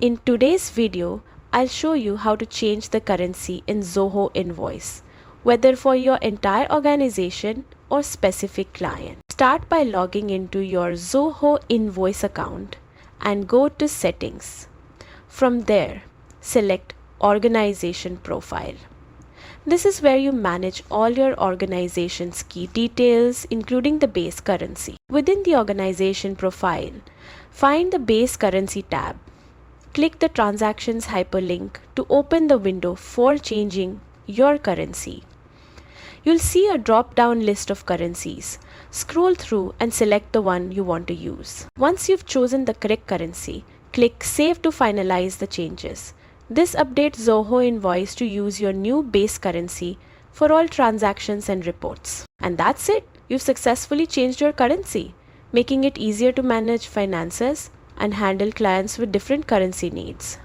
In today's video, I'll show you how to change the currency in Zoho Invoice, whether for your entire organization or specific client. Start by logging into your Zoho Invoice account and go to Settings. From there, select Organization Profile. This is where you manage all your organization's key details, including the base currency. Within the organization profile, find the base currency tab. Click the transactions hyperlink to open the window for changing your currency. You'll see a drop-down list of currencies. Scroll through and select the one you want to use. Once you've chosen the correct currency, click Save to finalize the changes. This updates Zoho Invoice to use your new base currency for all transactions and reports. And that's it. You've successfully changed your currency, making it easier to manage finances and handle clients with different currency needs.